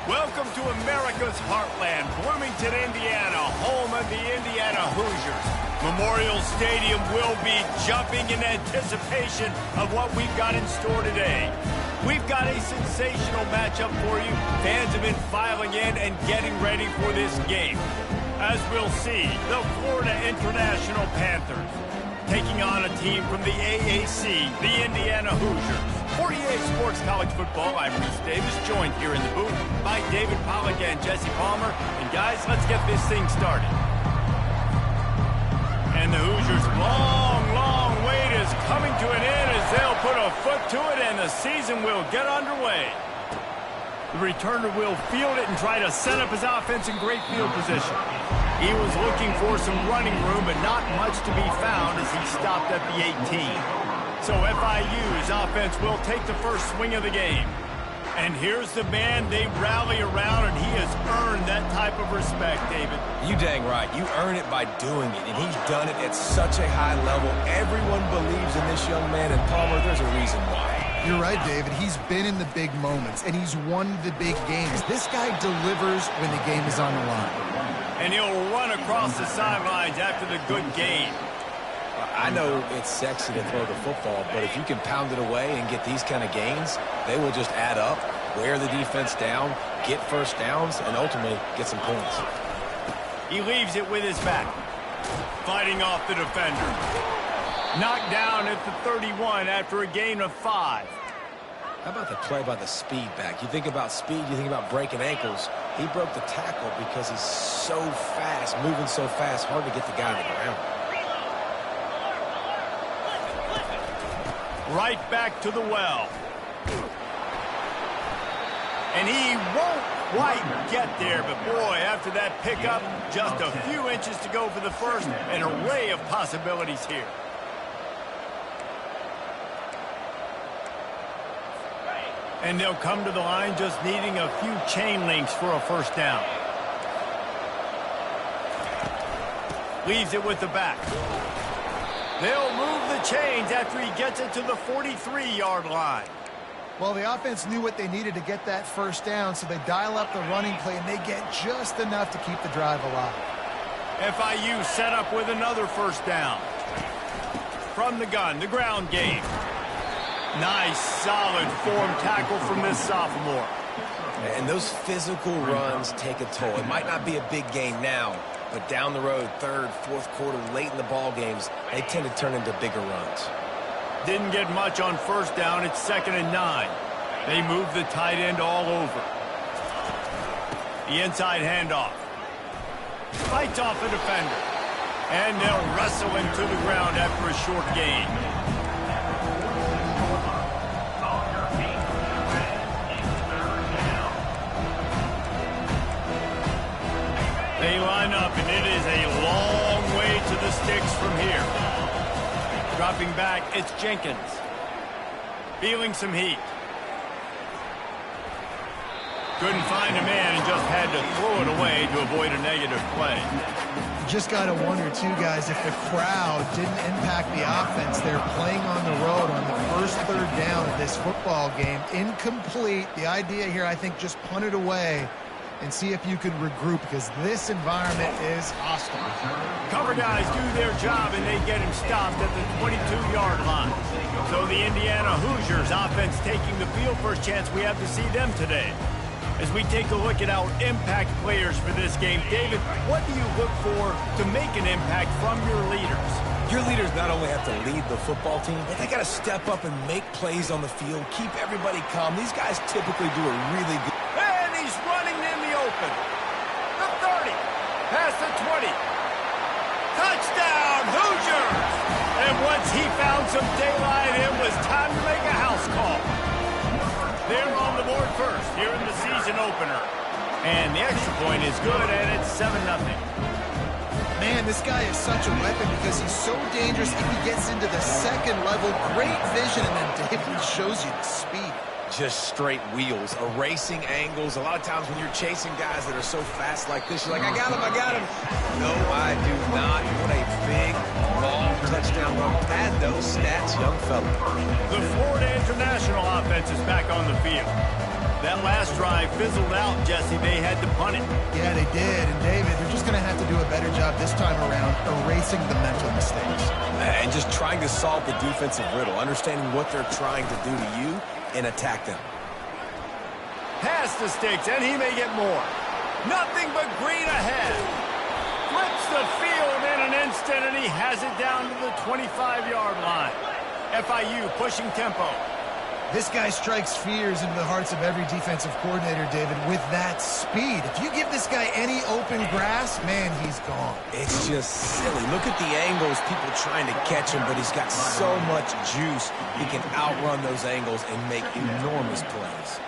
Welcome to America's heartland, Bloomington, Indiana, home of the Indiana Hoosiers. Memorial Stadium will be jumping in anticipation of what we've got in store today. We've got a sensational matchup for you. Fans have been filing in and getting ready for this game. As we'll see, the Florida International Panthers taking on a team from the AAC, the Indiana Hoosiers. 48 Sports College Football, I'm Reese Davis, joined here in the booth by David Pollack and Jesse Palmer. And guys, let's get this thing started. And the Hoosiers' long wait is coming to an end as they'll put a foot to it and the season will get underway. The returner will field it and try to set up his offense in great field position. He was looking for some running room, but not much to be found as he stopped at the 18. So FIU's offense will take the first swing of the game. And here's the man they rally around, and he has earned that type of respect, David. You dang right. You earn it by doing it, and he's done it at such a high level. Everyone believes in this young man, and Palmer, there's a reason why. You're right, David. He's been in the big moments, and he's won the big games. This guy delivers when the game is on the line. And he'll run across the sidelines after the good game. I know it's sexy to throw the football, but if you can pound it away and get these kind of gains, they will just add up, wear the defense down, get first downs, and ultimately get some points. He leaves it with his back, fighting off the defender. Knocked down at the 31 after a gain of 5. How about the play by the speed back? You think about speed, you think about breaking ankles. He broke the tackle because he's so fast, moving so fast, hard to get the guy on the ground. Right back to the well. And he won't quite get there, but boy, after that pickup, just a few inches to go for the first, an array of possibilities here. And they'll come to the line just needing a few chain links for a first down. Leaves it with the back. They'll move the chains after he gets it to the 43-yard line. Well, the offense knew what they needed to get that first down, so they dial up the running play, and they get just enough to keep the drive alive. FIU set up with another first down. From the gun, the ground game. Nice, solid form tackle from this sophomore. And those physical runs take a toll. It might not be a big gain now, but down the road, third, fourth quarter, late in the ball games, they tend to turn into bigger runs. Didn't get much on first down. It's 2nd and 9. They move the tight end all over. The inside handoff. Fights off a defender. And they'll wrestle him to the ground after a short gain. They line up, and it is a long way to the sticks from here. Dropping back, it's Jenkins. Feeling some heat. Couldn't find a man and just had to throw it away to avoid a negative play. You just got to wonder, too, guys, if the crowd didn't impact the offense. They're playing on the road on the first third down of this football game. Incomplete. The idea here, I think, just punt it away and see if you can regroup, because this environment is hostile. Cover guys do their job, and they get him stopped at the 22-yard line. So the Indiana Hoosiers offense taking the field. First chance we have to see them today. As we take a look at our impact players for this game, David, what do you look for to make an impact from your leaders? Your leaders not only have to lead the football team, but they got to step up and make plays on the field, keep everybody calm. These guys typically do a really good... And he's running in the open. The 30, past the 20. Touchdown, Hoosiers! And once he found some daylight, it was time to make a house call. They're on the board first here in the season opener. And the extra point is good, and it's 7-0. Man, this guy is such a weapon because he's so dangerous if he gets into the second level. Great vision, and then David shows you the speed. Just straight wheels, erasing angles. A lot of times when you're chasing guys that are so fast like this, you're like, I got him. No, I do not. What a big, long touchdown run. Pad those stats, young fella. The Florida International offense is back on the field. That last drive fizzled out, Jesse. They had to punt it. Yeah, they did. And David, they're just going to have to do a better job this time around erasing the mental mistakes. And just trying to solve the defensive riddle, understanding what they're trying to do to you and attack them. Pass the sticks, and he may get more. Nothing but green ahead. Flips the field in an instant, and he has it down to the 25-yard line. FIU pushing tempo. This guy strikes fears into the hearts of every defensive coordinator, David, with that speed. If you give this guy any open grass, man, he's gone. It's just silly. Look at the angles, people trying to catch him, but he's got so much juice. He can outrun those angles and make enormous plays.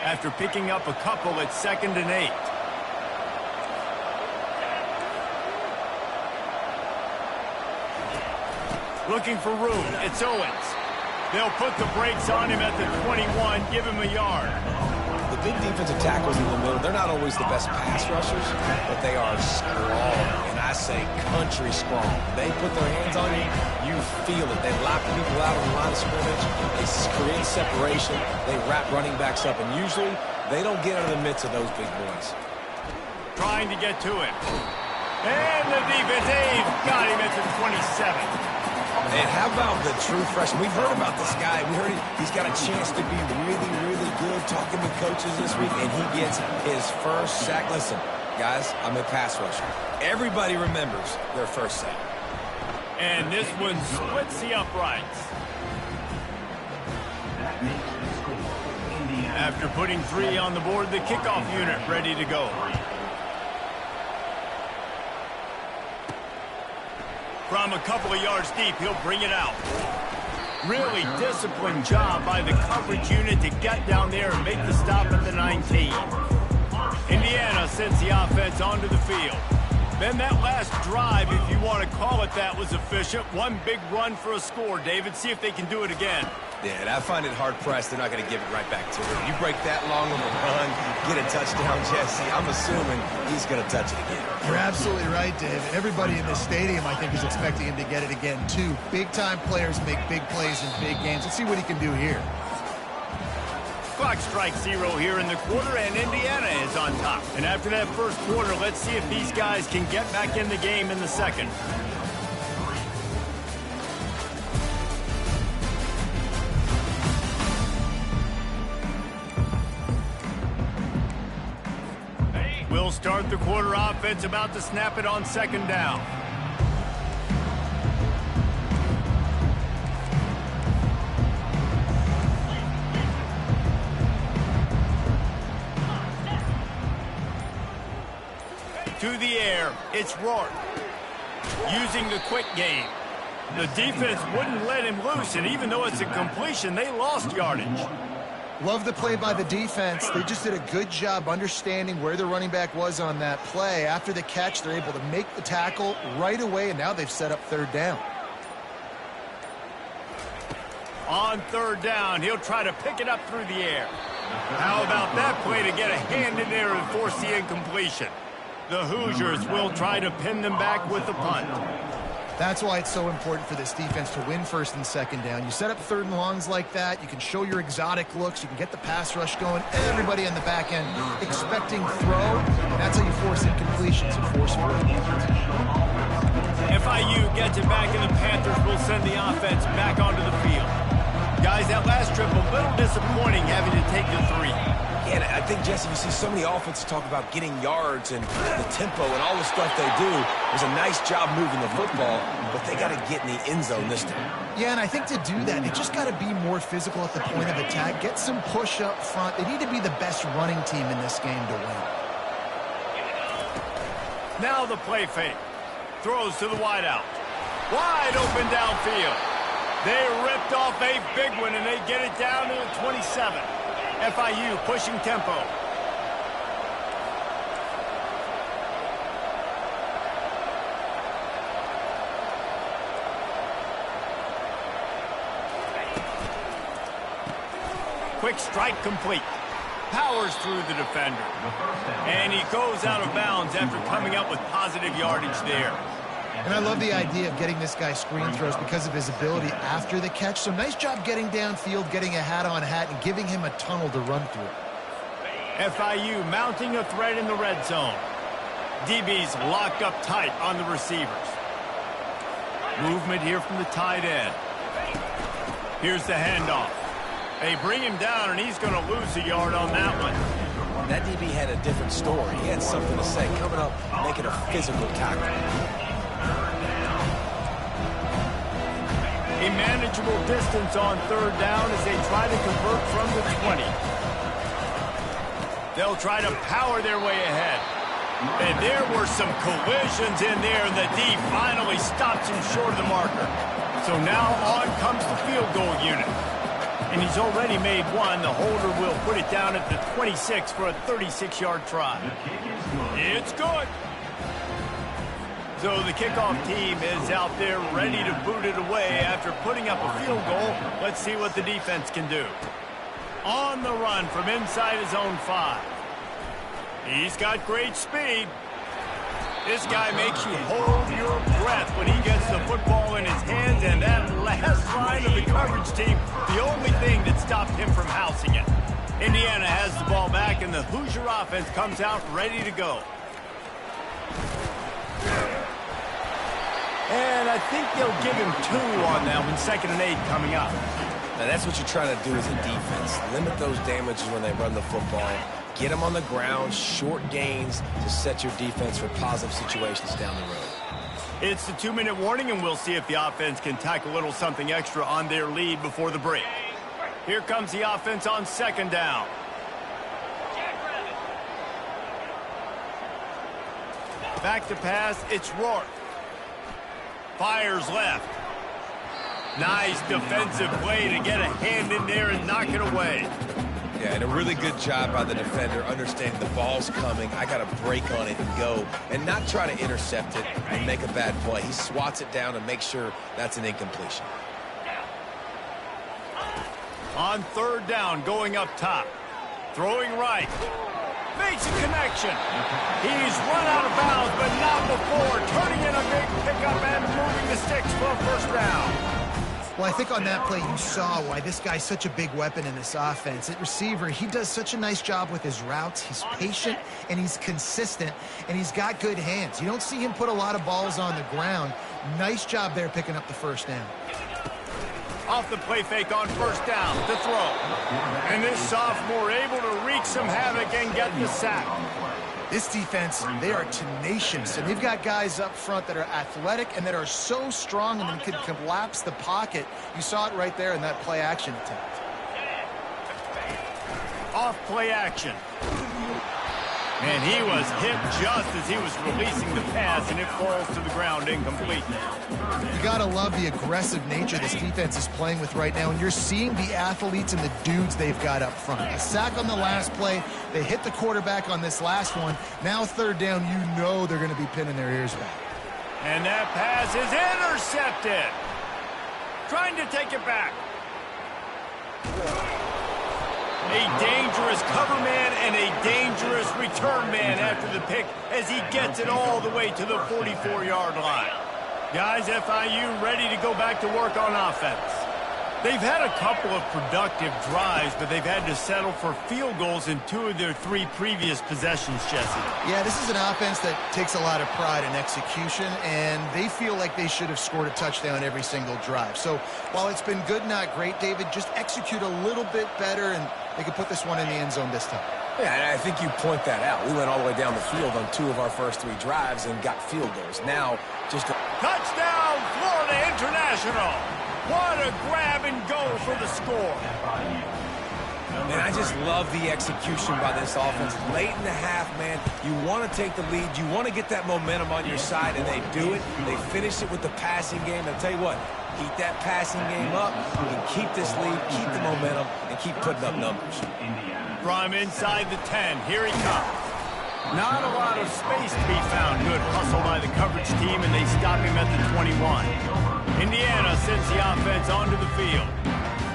After picking up a couple, it's 2nd and 8. Looking for room. It's Owens. They'll put the brakes on him at the 21, give him a yard. The big defensive tackles in the middle, they're not always the best pass rushers, but they are strong, and I say country strong. They put their hands on you, you feel it. They lock people out on the line of scrimmage. They create separation. They wrap running backs up, and usually they don't get out of the midst of those big boys. Trying to get to it. And the defense, they've got him at the 27. And how about the true freshman? We've heard about this guy. We heard he's got a chance to be really, really good, talking with coaches this week, and he gets his first sack. Listen, guys, I'm a pass rusher. Everybody remembers their first sack. And this one splits the uprights. After putting 3 on the board, the kickoff unit ready to go. From a couple of yards deep, he'll bring it out. Really disciplined job by the coverage unit to get down there and make the stop at the 19. Indiana sends the offense onto the field. Then that last drive, if you want to call it that, was efficient. One big run for a score. David, see if they can do it again. Yeah, and I find it hard-pressed. They're not going to give it right back to him. You break that long of a run, get a touchdown, Jesse, I'm assuming he's going to touch it again. You're absolutely right, Dave. Everybody in this stadium, I think, is expecting him to get it again, too. Big-time players make big plays in big games. Let's see what he can do here. Clock strikes 0 here in the quarter, and Indiana is on top. And after that first quarter, let's see if these guys can get back in the game in the second. We'll start the quarter offense, about to snap it on 2nd down. To the air, it's Rourke. Using the quick game. The defense wouldn't let him loose, and even though it's a completion, they lost yardage. Love the play by the defense. They just did a good job understanding where the running back was on that play. After the catch, they're able to make the tackle right away, and now they've set up 3rd down. On 3rd down, he'll try to pick it up through the air. How about that play to get a hand in there and force the incompletion? The Hoosiers will try to pin them back with the punt. That's why it's so important for this defense to win 1st and 2nd down. You set up 3rd and longs like that, you can show your exotic looks, you can get the pass rush going, everybody on the back end expecting throw. That's how you force incompletions and force 4th. FIU gets it back, and the Panthers will send the offense back onto the field. Guys, that last trip, a little disappointing having to take the 3. Yeah, and I think, Jesse, you see so many offenses talk about getting yards and the tempo and all the stuff they do. It was a nice job moving the football, but they got to get in the end zone this time. Yeah, and I think to do that, they just got to be more physical at the point of attack, get some push up front. They need to be the best running team in this game to win. Now the play fake. Throws to the wideout. Wide open downfield. They ripped off a big one, and they get it down to the 27. FIU pushing tempo. Quick strike complete. Powers through the defender. And he goes out of bounds after coming up with positive yardage there. And I love the idea of getting this guy screen throws because of his ability after the catch. So nice job getting downfield, getting a hat-on-hat, and giving him a tunnel to run through. FIU mounting a threat in the red zone. DB's locked up tight on the receivers. Movement here from the tight end. Here's the handoff. They bring him down, and he's going to lose a yard on that one. That DB had a different story. He had something to say, coming up, making a physical tackle. A manageable distance on third down as they try to convert from the 20. They'll try to power their way ahead. And there were some collisions in there, and the D finally stops him short of the marker. So now on comes the field goal unit. And he's already made one. The holder will put it down at the 26 for a 36-yard try. It's good. So the kickoff team is out there ready to boot it away after putting up a field goal. Let's see what the defense can do. On the run from inside his own 5. He's got great speed. This guy makes you hold your breath when he gets the football in his hands, and that last line of the coverage team, the only thing that stopped him from housing it. Indiana has the ball back, and the Hoosier offense comes out ready to go. And I think they'll give him 2 on that one, 2nd and 8 coming up. Now, that's what you're trying to do as a defense. Limit those damages when they run the football. Get them on the ground, short gains to set your defense for positive situations down the road. It's the 2-minute warning, and we'll see if the offense can tack a little something extra on their lead before the break. Here comes the offense on 2nd down. Back to pass, it's Rourke. Fires left. Nice defensive play to get a hand in there and knock it away. Yeah, and a really good job by the defender understanding the ball's coming. I got to break on it and go and not try to intercept it and make a bad play. He swats it down and makes sure that's an incompletion. On 3rd down, going up top. Throwing right. Makes a connection. He's run out of bounds, but not before. Turning in a big pickup and moving the sticks for a 1st down. Well, I think on that play you saw why this guy's such a big weapon in this offense. At receiver, he does such a nice job with his routes. He's patient, and he's consistent, and he's got good hands. You don't see him put a lot of balls on the ground. Nice job there picking up the 1st down. Off the play fake on 1st down, the throw. And this sophomore able to wreak some havoc and get the sack. This defense, they are tenacious, and they've got guys up front that are athletic and that are so strong and can collapse the pocket. You saw it right there in that play action attempt. Off play action. And he was hit just as he was releasing the pass, and it falls to the ground incomplete. You got to love the aggressive nature this defense is playing with right now, and you're seeing the athletes and the dudes they've got up front. A sack on the last play. They hit the quarterback on this last one. Now 3rd down, you know they're going to be pinning their ears back. And that pass is intercepted. Trying to take it back. A dangerous cover man and a dangerous return man after the pick as he gets it all the way to the 44-yard line. Guys, FIU ready to go back to work on offense. They've had a couple of productive drives, but they've had to settle for field goals in 2 of their 3 previous possessions, Jesse. Yeah, this is an offense that takes a lot of pride in execution, and they feel like they should have scored a touchdown every single drive. So while it's been good, not great, David, just execute a little bit better, and they could put this one in the end zone this time. Yeah, and I think you point that out. We went all the way down the field on 2 of our first 3 drives and got field goals. Now, just a Touchdown, Florida International! What a grab and go for the score. Man, I just love the execution by this offense. Late in the half, man, you want to take the lead. You want to get that momentum on your side, and they do it. They finish it with the passing game. I'll tell you what, keep that passing game up and keep this lead, keep the momentum, and keep putting up numbers. From inside the 10, here he comes. Not a lot of space to be found. Good hustle by the coverage team, and they stop him at the 21. Indiana sends the offense onto the field.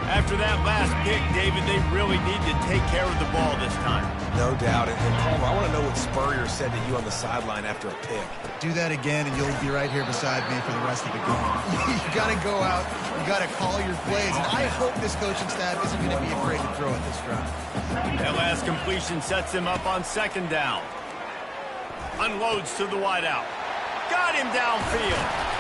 After that last pick, David, they really need to take care of the ball this time. No doubt. And Palmer, I want to know what Spurrier said to you on the sideline after a pick. Do that again, and you'll be right here beside me for the rest of the game. You got to go out. You got to call your plays. And I hope this coaching staff isn't going to be afraid to throw at this drive. That last completion sets him up on 2nd down. Unloads to the wideout. Got him downfield.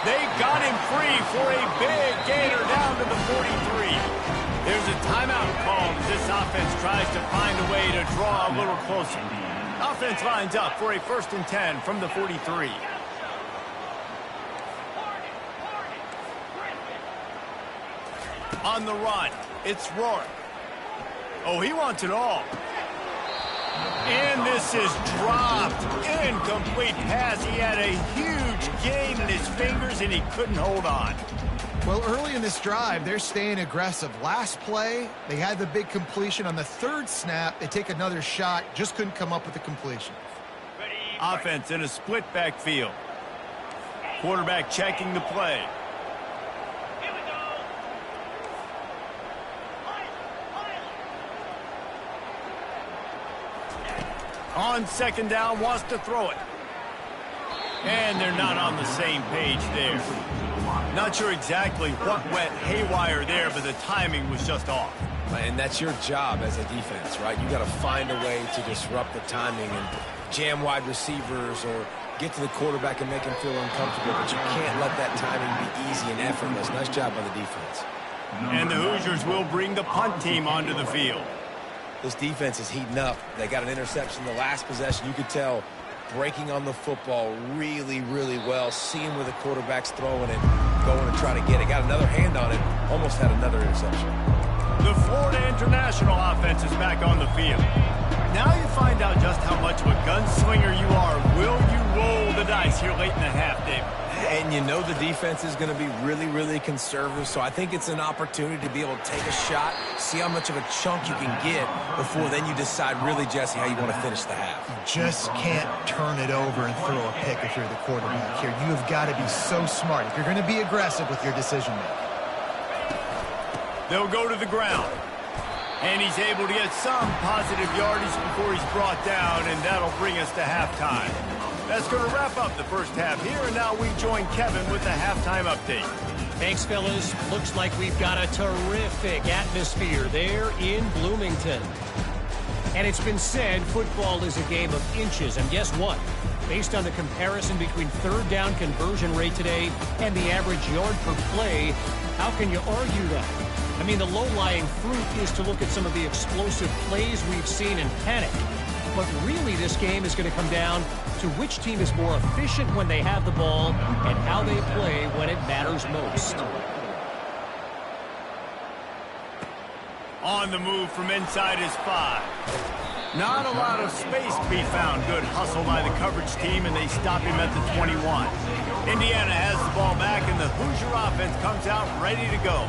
They got him free for a big gainer down to the 43. There's a timeout called as this offense tries to find a way to draw a little closer. Offense lines up for a 1st and 10 from the 43. On the run, it's Rourke. Oh, he wants it all. And this is dropped. Incomplete pass. He had a huge gain in his fingers, and he couldn't hold on. Well, early in this drive, they're staying aggressive. Last play, they had the big completion. On the 3rd snap, they take another shot. Just couldn't come up with the completion. Offense in a split backfield. Quarterback checking the play. On 2nd down, wants to throw it. And they're not on the same page there. Not sure exactly what went haywire there, but the timing was just off. And that's your job as a defense, right? You got to find a way to disrupt the timing and jam wide receivers or get to the quarterback and make him feel uncomfortable, but you can't let that timing be easy and effortless. Nice job by the defense. And the Hoosiers will bring the punt team onto the field. This defense is heating up. They got an interception the last possession. You could tell breaking on the football really, really well. Seeing where the quarterback's throwing it, going to try to get it. Got another hand on it. Almost had another interception. The Florida International offense is back on the field. Now you find out just how much of a gunslinger you are. Will you roll the dice here late in the half, David? And you know the defense is going to be really, really conservative, so I think it's an opportunity to be able to take a shot, see how much of a chunk you can get before then you decide really, Jesse, how you want to finish the half. You just can't turn it over and throw a pick if you're the quarterback here. You have got to be so smart if you're going to be aggressive with your decision-making. They'll go to the ground. And he's able to get some positive yardage before he's brought down, and that'll bring us to halftime. That's going to wrap up the first half here, and now we join Kevin with the halftime update. Thanks, fellas. Looks like we've got a terrific atmosphere there in Bloomington. And it's been said football is a game of inches, and guess what? Based on the comparison between 3rd down conversion rate today and the average yard per play, how can you argue that? I mean, the low-lying fruit is to look at some of the explosive plays we've seen in panic. But really, this game is going to come down to which team is more efficient when they have the ball and how they play when it matters most. On the move from inside his 5. Not a lot of space to be found. Good hustle by the coverage team, and they stop him at the 21. Indiana has the ball back, and the Hoosier offense comes out ready to go.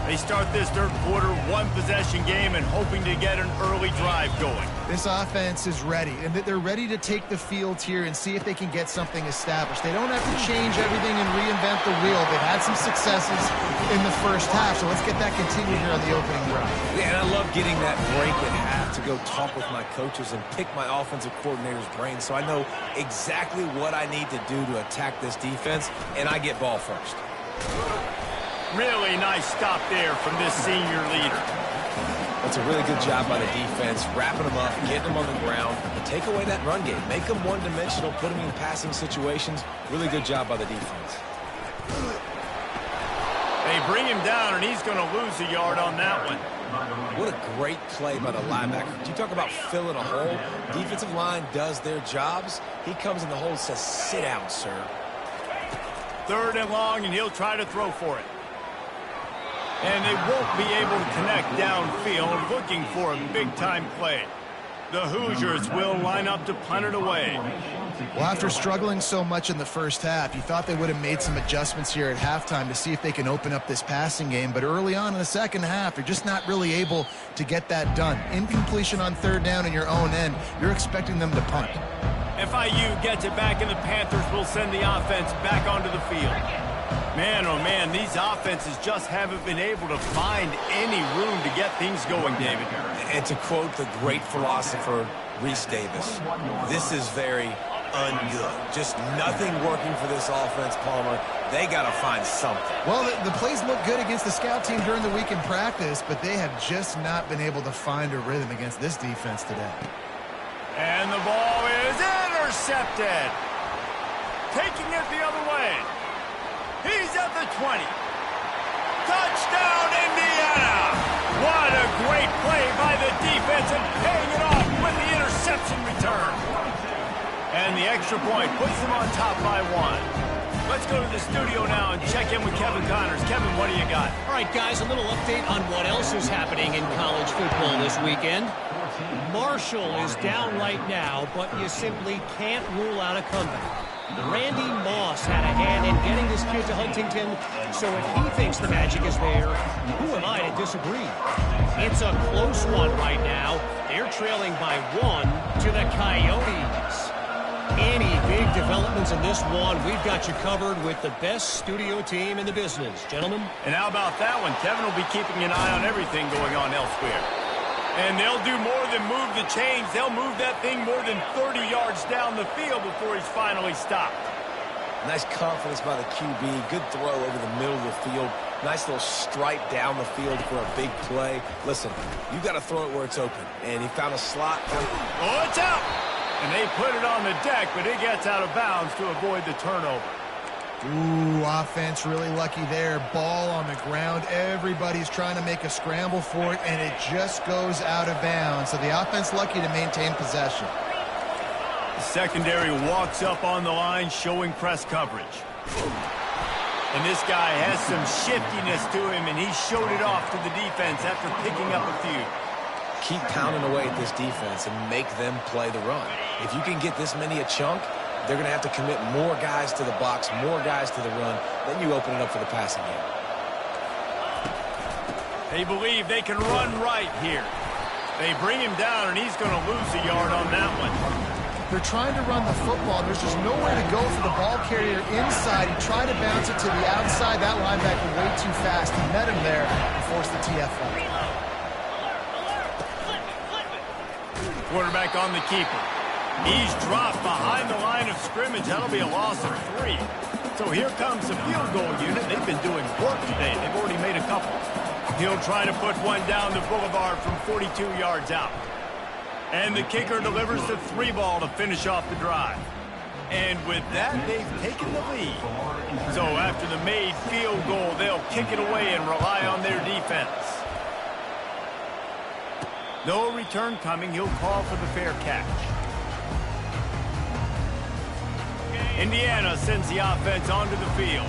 They start this 3rd quarter, 1-possession game, and hoping to get an early drive going. This offense is ready, and they're ready to take the field here and see if they can get something established. They don't have to change everything and reinvent the wheel. They've had some successes in the first half, so let's get that continued here on the opening drive. Yeah, and I love getting that break at half to go talk with my coaches and pick my offensive coordinator's brain so I know exactly what I need to do to attack this defense, and I get ball first. Really nice stop there from this senior leader. That's a really good job by the defense, wrapping them up, getting them on the ground, and take away that run game. Make them one-dimensional, put them in passing situations. Really good job by the defense. They bring him down, and he's going to lose a yard on that one. What a great play by the linebacker. You talk about filling a hole. Defensive line does their jobs. He comes in the hole and says, sit down, sir. 3rd and long, and he'll try to throw for it. And they won't be able to connect downfield, looking for a big-time play. The Hoosiers will line up to punt it away. Well, after struggling so much in the first half, you thought they would have made some adjustments here at halftime to see if they can open up this passing game. But early on in the second half, you're just not really able to get that done. Incompletion on 3rd down in your own end, you're expecting them to punt. FIU gets it back, and the Panthers will send the offense back onto the field. Man, oh man, these offenses just haven't been able to find any room to get things going, David. And to quote the great philosopher, Reese Davis, this is very ungood. Just nothing working for this offense, Palmer. They got to find something. Well, the plays look good against the scout team during the week in practice, but they have just not been able to find a rhythm against this defense today. And the ball is intercepted. Taking it the other way. He's at the 20. Touchdown, Indiana! What a great play by the defense and paying it off with the interception return. And the extra point puts them on top by 1. Let's go to the studio now and check in with Kevin Connors. Kevin, what do you got? All right, guys, a little update on what else is happening in college football this weekend. Marshall is down right now, but you simply can't rule out a comeback. Randy Moss had a hand in getting this kid to Huntington, so if he thinks the magic is there, who am I to disagree? It's a close one right now. They're trailing by 1 to the Coyotes. Any big developments in this one, we've got you covered with the best studio team in the business, gentlemen. And how about that one? Kevin will be keeping an eye on everything going on elsewhere. And they'll do more than move the chains. They'll move that thing more than 30 yards down the field before he's finally stopped. Nice confidence by the QB. Good throw over the middle of the field. Nice little stripe down the field for a big play. Listen, you got to throw it where it's open. And he found a slot. Oh, it's out! And they put it on the deck, but it gets out of bounds to avoid the turnover. Ooh, offense really lucky there. Ball on the ground. Everybody's trying to make a scramble for it, and it just goes out of bounds. So the offense lucky to maintain possession. The secondary walks up on the line, showing press coverage. And this guy has some shiftiness to him, and he showed it off to the defense after picking up a few. Keep pounding away at this defense and make them play the run. If you can get this many a chunk, they're going to have to commit more guys to the box, more guys to the run. Then you open it up for the passing game. They believe they can run right here. They bring him down, and he's going to lose a yard on that one. They're trying to run the football. There's just nowhere to go for the ball carrier inside. He tried to bounce it to the outside. That linebacker way too fast. He met him there and forced the TFL. Quarterback on the keeper. He's dropped behind the line of scrimmage. That'll be a loss of 3. So here comes the field goal unit. They've been doing work today. They've already made a couple. He'll try to put one down the boulevard from 42 yards out. And the kicker delivers the 3 ball to finish off the drive. And with that, they've taken the lead. So after the made field goal, they'll kick it away and rely on their defense. No return coming. He'll call for the fair catch. Indiana sends the offense onto the field.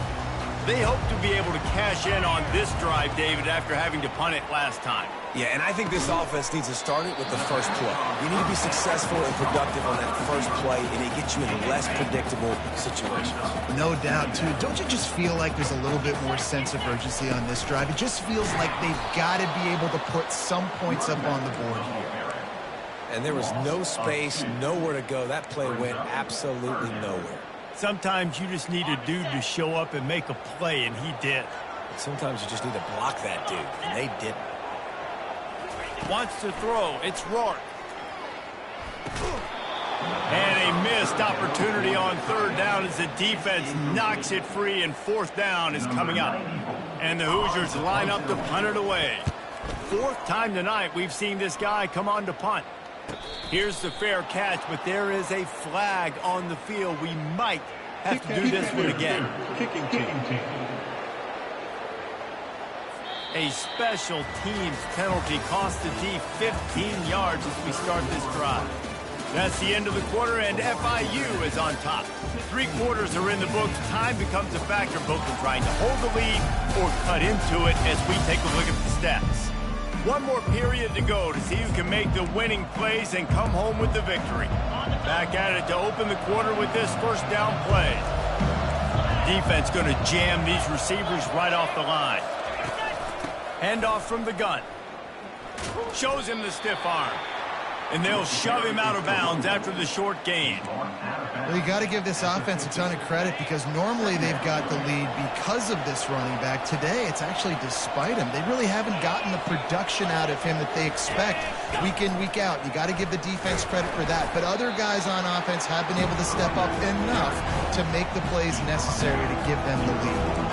They hope to be able to cash in on this drive, David, after having to punt it last time. Yeah, and I think this offense needs to start it with the first play. You need to be successful and productive on that first play, and it gets you in less predictable situations. No doubt, too. Don't you just feel like there's a little bit more sense of urgency on this drive? It just feels like they've got to be able to put some points up on the board here. And there was no space, nowhere to go. That play went absolutely nowhere. Sometimes you just need a dude to show up and make a play, and he did. Sometimes you just need to block that dude, and they didn't. Wants to throw. It's Rourke. And a missed opportunity on 3rd down as the defense knocks it free, and 4th down is coming up. And the Hoosiers line up to punt it away. Fourth time tonight we've seen this guy come on to punt. Here's the fair catch, but there is a flag on the field. We might have to do this one again. Kicking team. A special teams penalty cost the D 15 yards as we start this drive. That's the end of the quarter, and FIU is on top. 3 quarters are in the books. Time becomes a factor both in trying to hold the lead or cut into it as we take a look at the stats. One more period to go to see who can make the winning plays and come home with the victory. Back at it to open the quarter with this first down play. Defense going to jam these receivers right off the line. Handoff from the gun. Shows him the stiff arm. And they'll shove him out of bounds after the short gain. Well, you got to give this offense a ton of credit because normally they've got the lead because of this running back. Today, it's actually despite him. They really haven't gotten the production out of him that they expect week in, week out. You got to give the defense credit for that. But other guys on offense have been able to step up enough to make the plays necessary to give them the lead.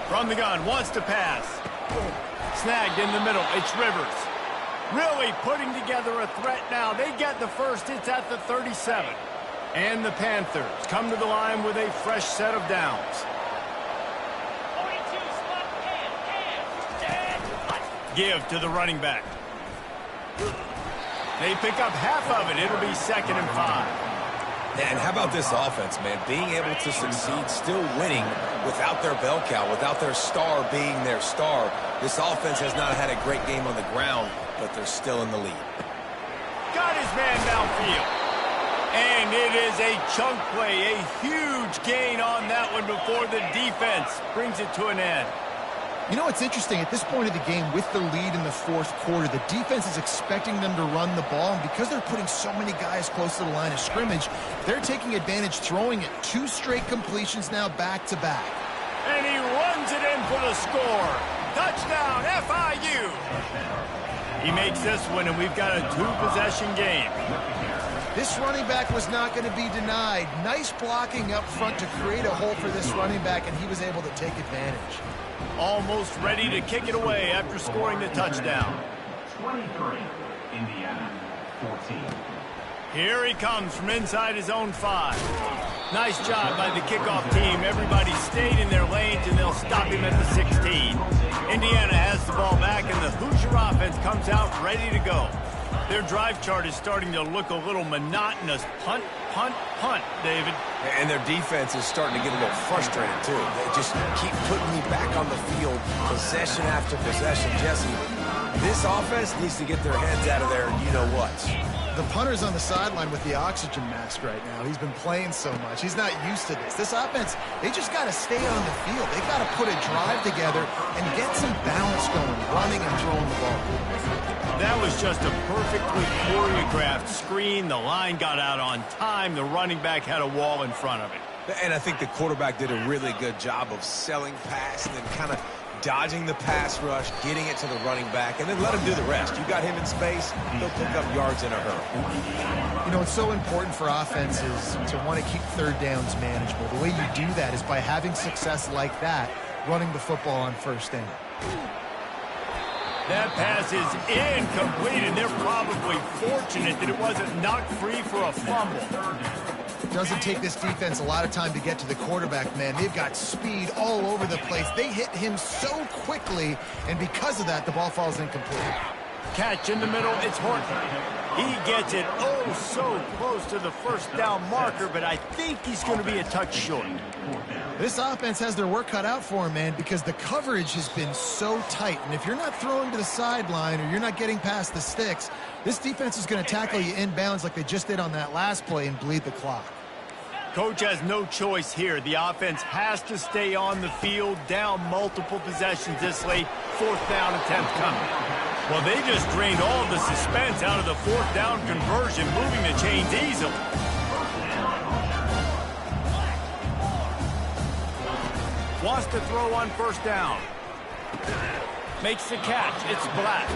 From the gun, wants to pass. Snagged in the middle, it's Rivers. Really putting together a threat now. They get the first, it's at the 37. And the Panthers come to the line with a fresh set of downs. Give to the running back. They pick up half of it. It'll be 2nd and 5. And how about this offense, man? Being able to succeed, still winning without their bell cow, without their star being their star. This offense has not had a great game on the ground, but they're still in the lead. Got his man downfield. And it is a chunk play, a huge gain on that one before the defense brings it to an end. You know what's interesting? At this point of the game, with the lead in the 4th quarter, the defense is expecting them to run the ball, and because they're putting so many guys close to the line of scrimmage, they're taking advantage, throwing it 2 straight completions now back-to-back. And he runs it in for the score. Touchdown, FIU! He makes this one, and we've got a 2-possession game. This running back was not going to be denied. Nice blocking up front to create a hole for this running back, and he was able to take advantage. Almost ready to kick it away after scoring the touchdown. 23, Indiana, 14. Here he comes from inside his own 5. Nice job by the kickoff team. Everybody stayed in their lanes, and they'll stop him at the 16. Indiana has the ball back, and the Hoosier offense comes out ready to go. Their drive chart is starting to look a little monotonous. Punt, punt, punt, David. And their defense is starting to get a little frustrated, too. They just keep putting me back on the field, possession after possession. Jesse, this offense needs to get their heads out of there, you-know-what. The punter's on the sideline with the oxygen mask right now. He's been playing so much. He's not used to this. This offense, they just got to stay on the field. They got to put a drive together and get some balance going, running and throwing the ball. That was just a perfectly choreographed screen. The line got out on time. The running back had a wall in front of it. And I think the quarterback did a really good job of selling pass and then kind of dodging the pass rush, getting it to the running back, and then let him do the rest. You got him in space, he'll pick up yards in a hurry. You know, it's so important for offenses to want to keep 3rd downs manageable. The way you do that is by having success like that, running the football on 1st down. That pass is incomplete, and they're probably fortunate that it wasn't knocked free for a fumble. It doesn't take this defense a lot of time to get to the quarterback, man. They've got speed all over the place. They hit him so quickly, and because of that, the ball falls incomplete. Catch in the middle, it's Horton. He gets it oh so close to the 1st down marker, but I think he's going to be a touch short. This offense has their work cut out for him, man, because the coverage has been so tight. And if you're not throwing to the sideline or you're not getting past the sticks, this defense is going to tackle you inbounds like they just did on that last play and bleed the clock. Coach has no choice here. The offense has to stay on the field, down multiple possessions this late. 4th down attempt coming. Well, they just drained all of the suspense out of the 4th down conversion, moving the chains easily. wants to throw on first down. Makes the catch. It's Black.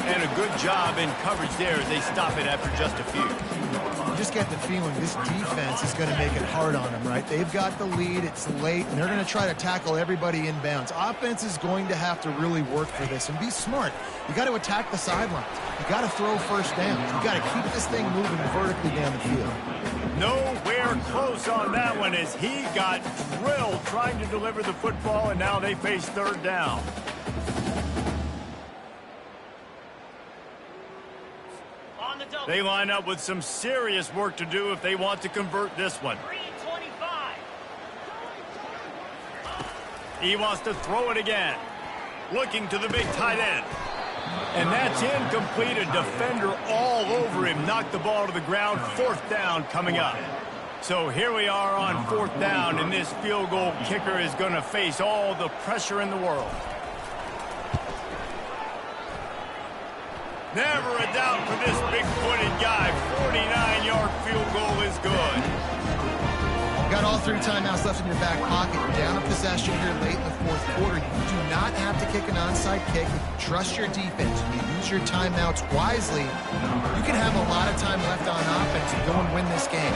And a good job in coverage there. They stop it after just a few. You just get the feeling this defense is going to make it hard on them, right? They've got the lead. It's late, and they're going to try to tackle everybody inbounds. Offense is going to have to really work for this and be smart. You got to attack the sidelines. You got to throw first downs. You got to keep this thing moving vertically down the field. Nowhere close on that one as he got drilled trying to deliver the football, and now they face third down. They line up with some serious work to do if they want to convert this one. He wants to throw it again. Looking to the big tight end. And that's incomplete. A defender all over him. Knocked the ball to the ground. Fourth down coming up. So here we are on fourth down, and this field goal kicker is going to face all the pressure in the world. Never a doubt for this big-footed guy. 49-yard field goal is good. You got all 3 timeouts left in your back pocket. You're down a possession here late in the fourth quarter. You do not have to kick an onside kick. You trust your defense. You use your timeouts wisely. You can have a lot of time left on offense and go and win this game.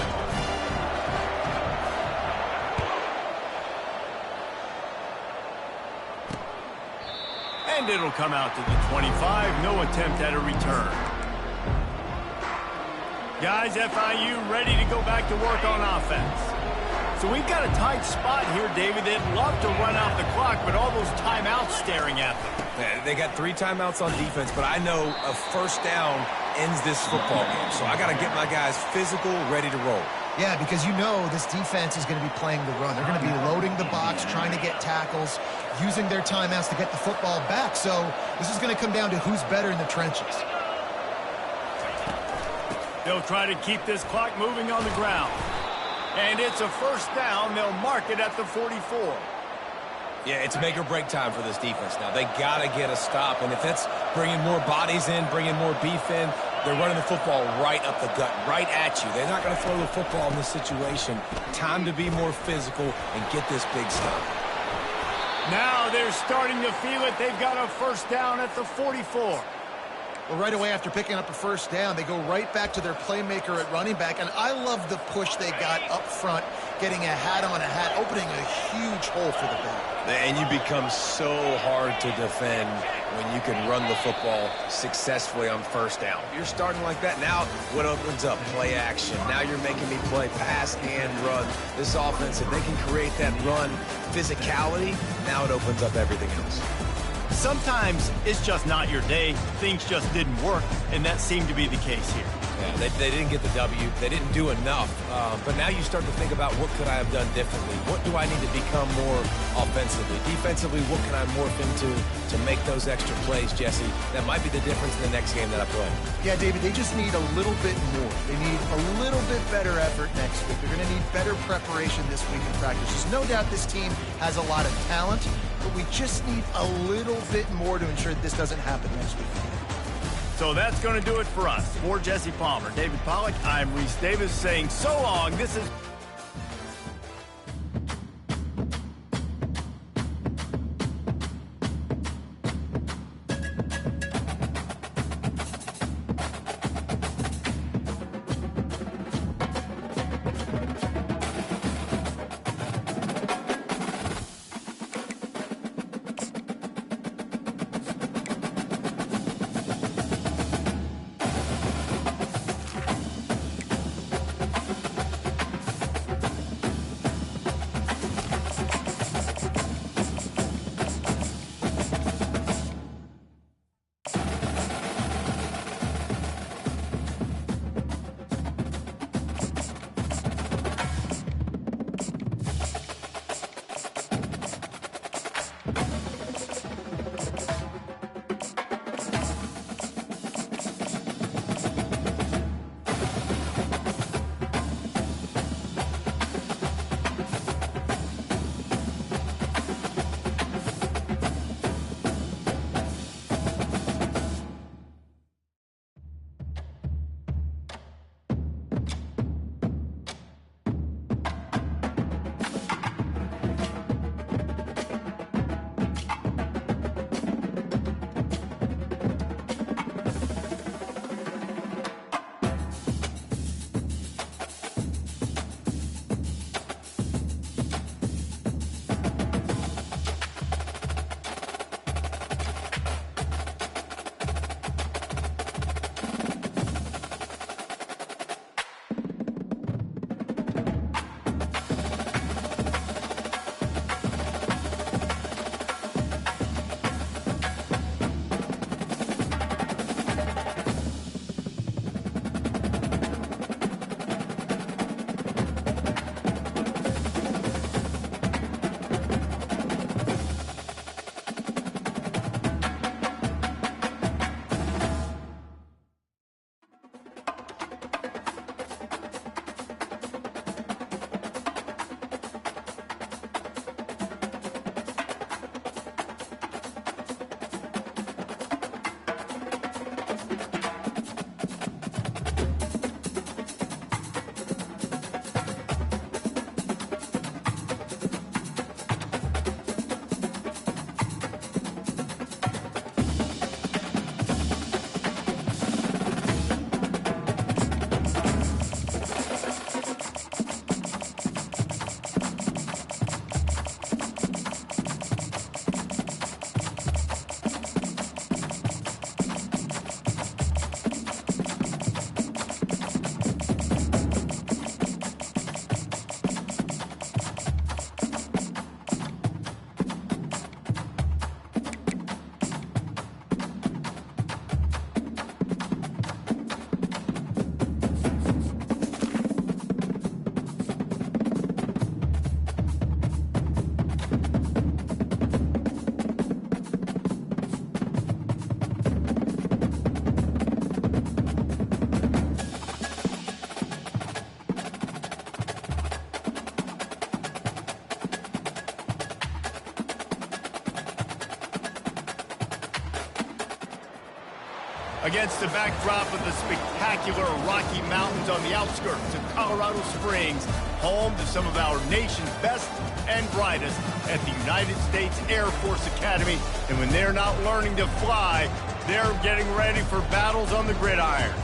And it'll come out to the 25. No attempt at a return. Guys, FIU ready to go back to work on offense. So we've got a tight spot here, David. They'd love to run out the clock, but all those timeouts staring at them. They got 3 timeouts on defense, but I know a first down ends this football game. So I got to get my guys physical, ready to roll. Yeah, because you know this defense is going to be playing the run. They're going to be loading the box, trying to get tackles, using their timeouts to get the football back. So this is going to come down to who's better in the trenches. They'll try to keep this clock moving on the ground. And it's a first down. They'll mark it at the 44. Yeah, it's make or break time for this defense now. They got to get a stop, and if that's bringing more bodies in, bringing more beef in, they're running the football right up the gut, right at you. They're not going to throw the football in this situation. Time to be more physical and get this big stop. Now they're starting to feel it. They've got a first down at the 44. Well, right away after picking up a first down, they go right back to their playmaker at running back. And I love the push they got up front, getting a hat on a hat, opening a huge hole for the back. And you become so hard to defend when you can run the football successfully on first down. You're starting like that. Now what opens up? Play action. Now you're making me play pass and run. This offense, if they can create that run physicality, now it opens up everything else. Sometimes it's just not your day. Things just didn't work, and that seemed to be the case here. Yeah, they didn't get the W. They didn't do enough. But now you start to think about what could I have done differently? What do I need to become more offensively? Defensively, what can I morph into to make those extra plays, Jesse? That might be the difference in the next game that I play. Yeah, David, they just need a little bit more. They need a little bit better effort next week. They're going to need better preparation this week in practice. There's no doubt this team has a lot of talent, but we just need a little bit more to ensure that this doesn't happen next week. So that's going to do it for us. For Jesse Palmer, David Pollack, I'm Reese Davis saying so long. This is... Against the backdrop of the spectacular Rocky Mountains on the outskirts of Colorado Springs, home to some of our nation's best and brightest at the United States Air Force Academy. And when they're not learning to fly, they're getting ready for battles on the gridiron.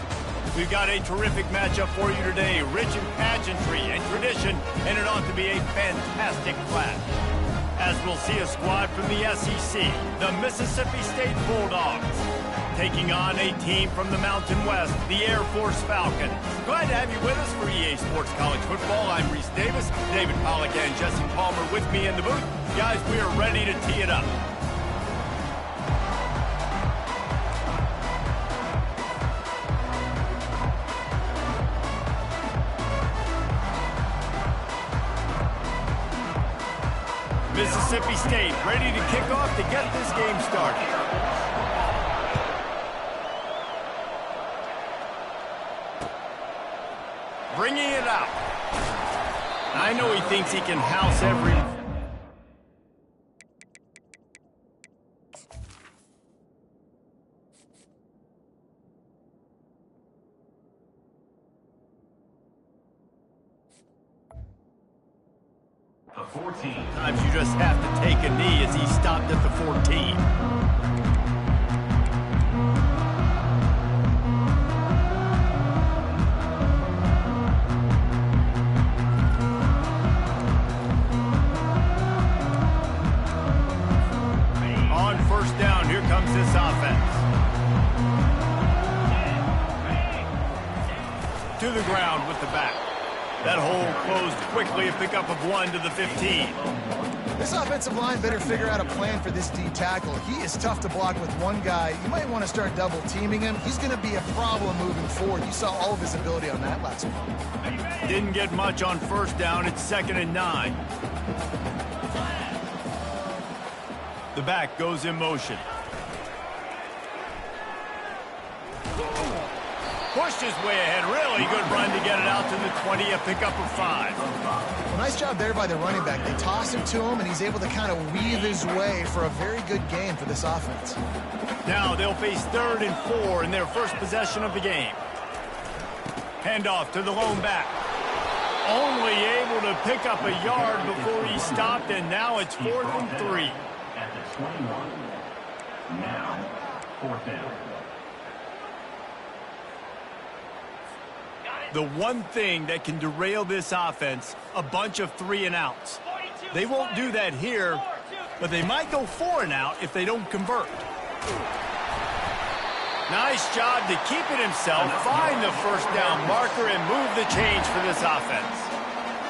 We've got a terrific matchup for you today, rich in pageantry and tradition, and it ought to be a fantastic clash. As we'll see a squad from the SEC, the Mississippi State Bulldogs, taking on a team from the Mountain West, the Air Force Falcons. Glad to have you with us for EA Sports College Football. I'm Reese Davis, David Pollack and Jesse Palmer with me in the booth. Guys, we are ready to tee it up. Mississippi State ready to kick off to get this game started. Bringing it out. I know he thinks he can house every... The 14. Sometimes you just have to take a knee as he stopped at the 14. This offense. To the ground with the back. That hole closed quickly, a pickup of 1 to the 15. This offensive line better figure out a plan for this D tackle. He is tough to block with one guy. You might want to start double teaming him. He's going to be a problem moving forward. You saw all of his ability on that last one. Didn't get much on first down. It's 2nd and 9. The back goes in motion. Pushed his way ahead. Really good run to get it out to the 20, a pickup of 5. Well, nice job there by the running back. They toss it to him, and he's able to kind of weave his way for a very good game for this offense. Now they'll face 3rd and 4 in their first possession of the game. Handoff to the lone back. Only able to pick up a yard before he stopped, and now it's 4th and 3. At the 21. Now, 4th down. The one thing that can derail this offense, a bunch of 3 and outs. They won't do that here, but they might go 4 and out if they don't convert. Nice job to keep it himself, find the first down marker, and move the change for this offense.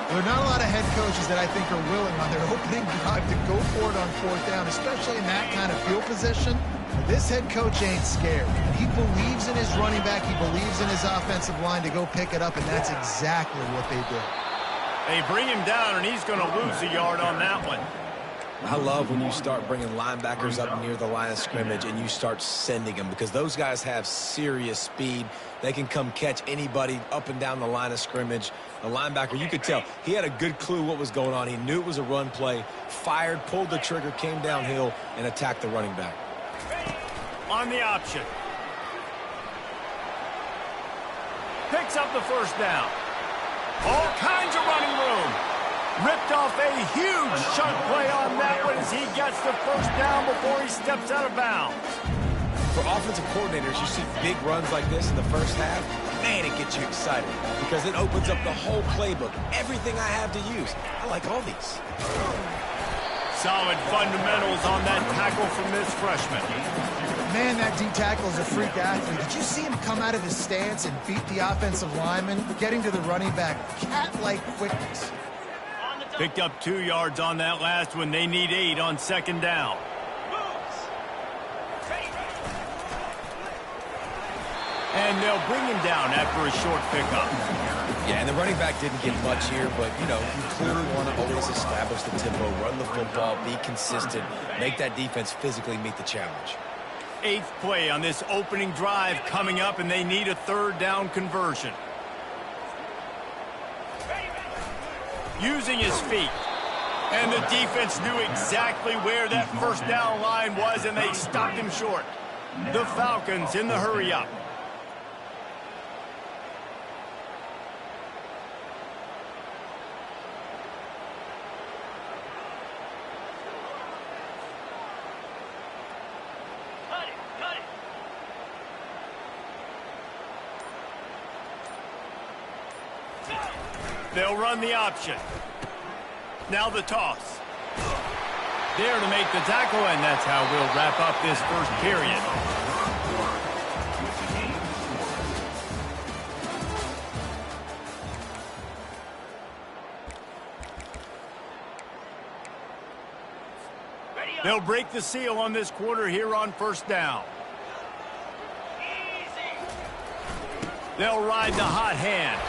There are not a lot of head coaches that I think are willing on their opening drive to go for it on 4th down, especially in that kind of field position. This head coach ain't scared. He believes in his running back. He believes in his offensive line to go pick it up, and that's exactly what they did. They bring him down, and he's going to lose a yard on that one. I love when you start bringing linebackers up near the line of scrimmage and you start sending them, because those guys have serious speed. They can come catch anybody up and down the line of scrimmage. The linebacker, you could tell, he had a good clue what was going on. He knew it was a run play, fired, pulled the trigger, came downhill, and attacked the running back. On the option. Picks up the first down. All kinds of running room. Ripped off a huge chunk play on that one as he gets the first down before he steps out of bounds. For offensive coordinators, you see big runs like this in the first half, man, it gets you excited because it opens up the whole playbook, everything I have to use. I like all these. Solid fundamentals on that tackle from this freshman. Man, that D tackle is a freak athlete. Did you see him come out of his stance and beat the offensive lineman, getting to the running back? Cat-like quickness. Picked up 2 yards on that last one. They need 8 on 2nd down. And they'll bring him down after a short pickup. Yeah, and the running back didn't get much here, but, you know, you clearly want to always establish the tempo, run the football, be consistent, make that defense physically meet the challenge. 8th play on this opening drive coming up, and they need a 3rd down conversion. Using his feet. And the defense knew exactly where that first down line was, and they stopped him short. The Falcons in the hurry-up. They'll run the option. Now the toss. There to make the tackle, and that's how we'll wrap up this first period. They'll break the seal on this quarter here on first down. They'll ride the hot hand.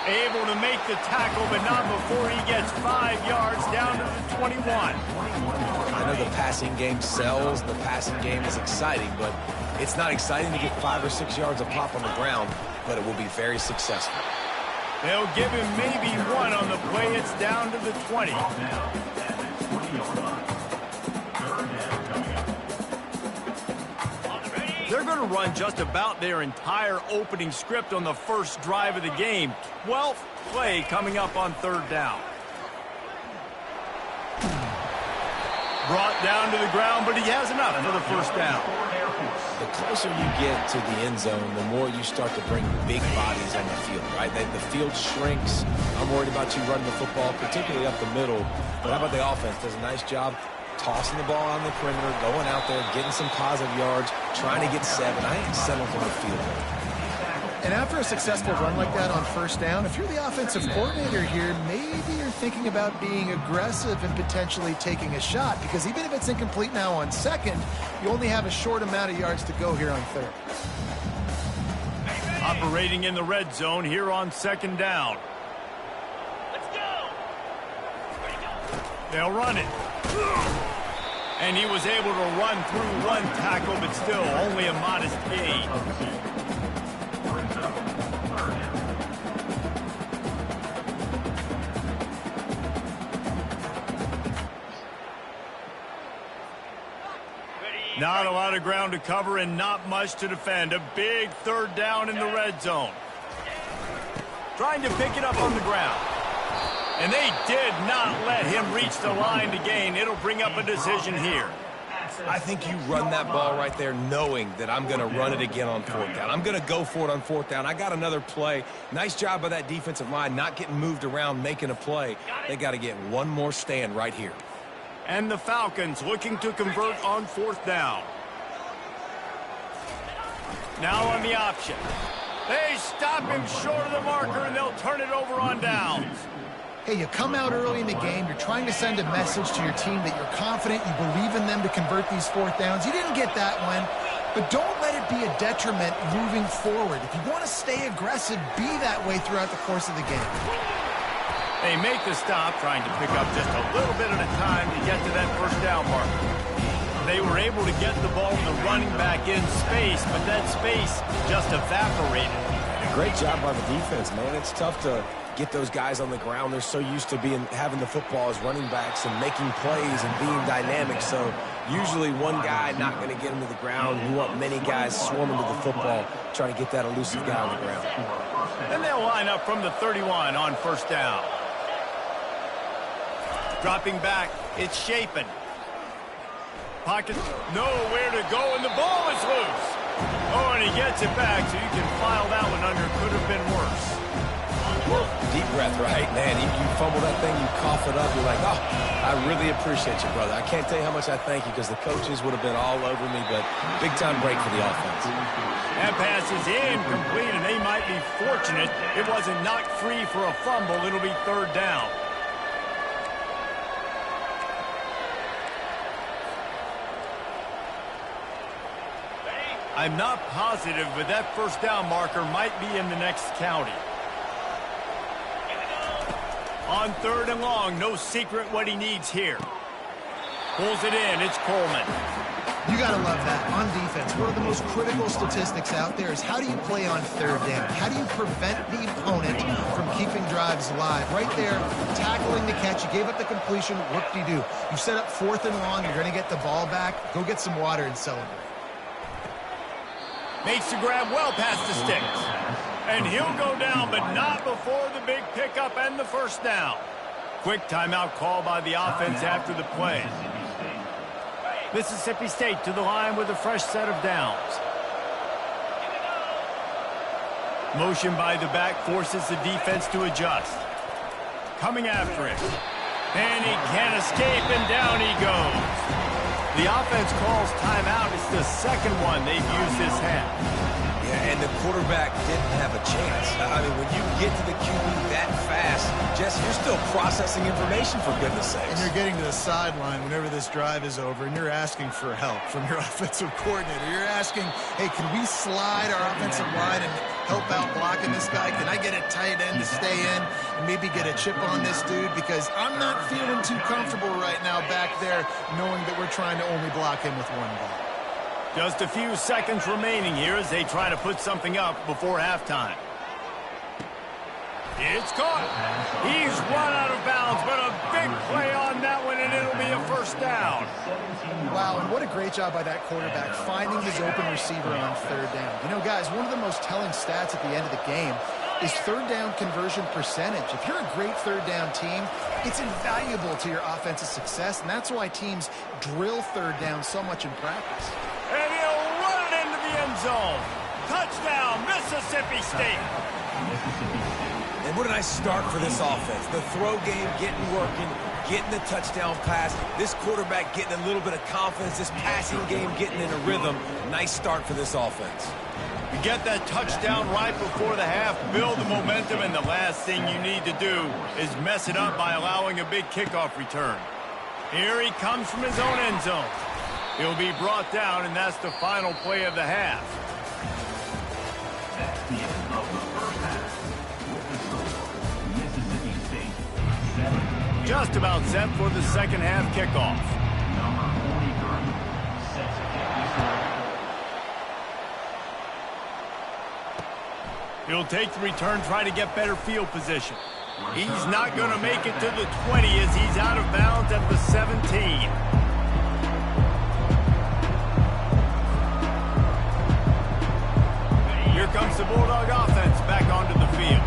Able to make the tackle, but not before he gets 5 yards down to the 21. I know the passing game sells, the passing game is exciting, but it's not exciting to get 5 or 6 yards of pop on the ground, but it will be very successful. They'll give him maybe 1 on the play. It's down to the 20. They're going to run just about their entire opening script on the first drive of the game. 12th play coming up on third down. Brought down to the ground, but he has enough for the first down. The closer you get to the end zone, the more you start to bring big bodies on the field, right? The field shrinks. I'm worried about you running the football, particularly up the middle. But how about the offense? Does a nice job tossing the ball on the perimeter, going out there, getting some positive yards, trying to get 7. I ain't settled for the field goal. And after a successful run like that on first down, if you're the offensive coordinator here, maybe you're thinking about being aggressive and potentially taking a shot, because even if it's incomplete now on second, you only have a short amount of yards to go here on third. Operating in the red zone here on second down. Let's go. They'll run it. And he was able to run through 1 tackle, but still only a modest gain. Not a lot of ground to cover and not much to defend. A big third down in the red zone. Trying to pick it up on the ground. And they did not let him reach the line to gain. It'll bring up a decision here. I think you run that ball right there knowing that I'm going to run it again on fourth down. I'm going to go for it on fourth down. I got another play. Nice job by that defensive line, not getting moved around, making a play. They got to get one more stand right here. And the Falcons looking to convert on fourth down. Now on the option. They stop him short of the marker, and they'll turn it over on downs. Hey, you come out early in the game, you're trying to send a message to your team that you're confident, you believe in them to convert these fourth downs. You didn't get that one, but don't let it be a detriment moving forward. If you want to stay aggressive, be that way throughout the course of the game. They make the stop, trying to pick up just a little bit at a time to get to that first down marker. They were able to get the ball to the running back in space, but that space just evaporated. Great job by the defense, man. It's tough to get those guys on the ground. They're so used to having the football as running backs and making plays and being dynamic. So usually one guy not going to get him to the ground. You want many guys swarming to the football, trying to get that elusive guy on the ground. And they'll line up from the 31 on first down. Dropping back, it's Shapen. Pocket, nowhere to go, and the ball is loose. Oh, and he gets it back, so you can file that one under. Could have been worse. Deep breath, right? Man, you fumble that thing, you cough it up, you're like, oh, I really appreciate you, brother. I can't tell you how much I thank you, because the coaches would have been all over me, but big-time break for the offense. That pass is incomplete, and they might be fortunate it wasn't knocked free for a fumble. It'll be third down. I'm not positive, but that first down marker might be in the next county. On third and long, no secret what he needs here. Pulls it in, it's Coleman. You got to love that. On defense, one of the most critical statistics out there is how do you play on third down? How do you prevent the opponent from keeping drives alive? Right there, tackling the catch. You gave up the completion. What do? You set up fourth and long. You're going to get the ball back. Go get some water and celebrate. Makes the grab well past the sticks. And he'll go down, but not before the big pickup and the first down. Quick timeout call by the offense after the play. Mississippi State to the line with a fresh set of downs. Motion by the back forces the defense to adjust. Coming after him. And he can't escape, and down he goes. The offense calls timeout. It's the second one they've used this half. Yeah, and the quarterback didn't have a chance. I mean, when you get to the QB that fast, Jesse, you're still processing information, for goodness sakes. And you're getting to the sideline whenever this drive is over, and you're asking for help from your offensive coordinator. You're asking, hey, can we slide our offensive line and help out blocking this guy? Can I get a tight end to stay in and maybe get a chip on this dude? Because I'm not feeling too comfortable right now back there knowing that we're trying to only block him with one ball. Just a few seconds remaining here as they try to put something up before halftime. It's caught. He's run out of bounds, but a big play on that one, and it'll be a first down. Wow, and what a great job by that quarterback finding his open receiver on third down. You know, guys, one of the most telling stats at the end of the game is third down conversion percentage. If you're a great third down team, it's invaluable to your offensive success, and that's why teams drill third down so much in practice. And he'll run it into the end zone. Touchdown, Mississippi State. And what a nice start for this offense. The throw game getting working, getting the touchdown pass. This quarterback getting a little bit of confidence. This passing game getting in a rhythm. Nice start for this offense. You get that touchdown right before the half, build the momentum, and the last thing you need to do is mess it up by allowing a big kickoff return. Here he comes from his own end zone. He'll be brought down, and that's the final play of the half. That's the end of the first half. With the score, Mississippi State 7. Just about set for the second half kickoff. Number 43 sets a kick this way. He'll take the return, try to get better field position. He's not going to make it to the 20 as he's out of bounds at the 17. Here comes the Bulldog offense back onto the field.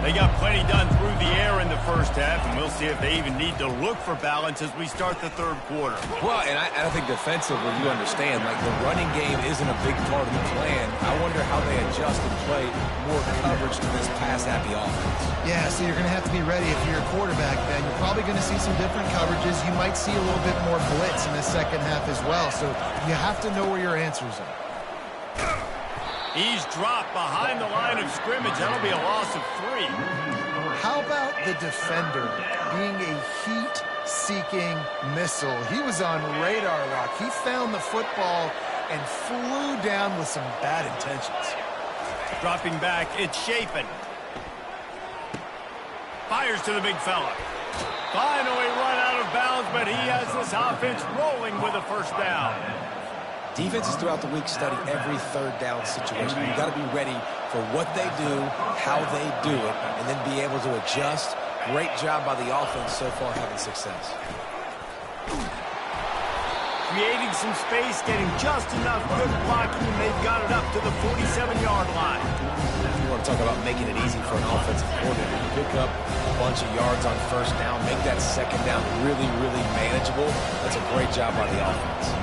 They got plenty done through the air in the first half, and we'll see if they even need to look for balance as we start the third quarter. Well, and I think defensively, you understand, like the running game isn't a big part of the plan. I wonder how they adjust and play more coverage to this pass-happy offense. Yeah, so you're going to have to be ready if you're a quarterback, Ben. You're probably going to see some different coverages. You might see a little bit more blitz in the second half as well, so you have to know where your answers are. He's dropped behind the line of scrimmage. That'll be a loss of 3. How about the defender being a heat-seeking missile? He was on radar lock. He found the football and flew down with some bad intentions. Dropping back, it's Chapin. Fires to the big fella. Finally run out of bounds, but he has this offense rolling with a first down. Defenses throughout the week study every third down situation. You've got to be ready for what they do, how they do it, and then be able to adjust. Great job by the offense so far having success. Creating some space, getting just enough good blocking, and they've got it up to the 47-yard line. You want to talk about making it easy for an offensive coordinator. You pick up a bunch of yards on first down, make that second down really, really manageable. That's a great job by the offense.